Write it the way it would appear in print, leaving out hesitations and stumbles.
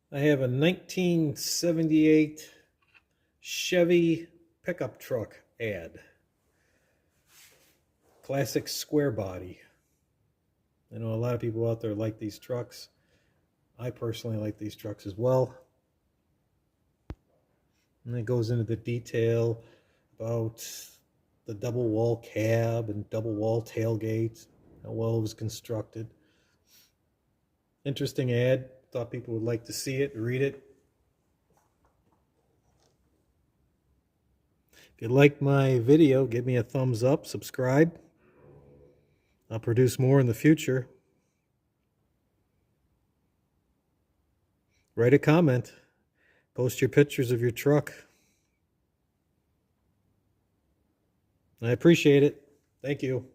I have a 1978 Chevy pickup truck ad. Classic square body. I know a lot of people out there like these trucks. I personally like these trucks as well. And it goes into the detail about the double wall cab and double wall tailgate, how well it was constructed. Interesting ad. Thought people would like to see it, read it. If you like my video, give me a thumbs up, subscribe. I'll produce more in the future. Write a comment. Post your pictures of your truck. I appreciate it. Thank you.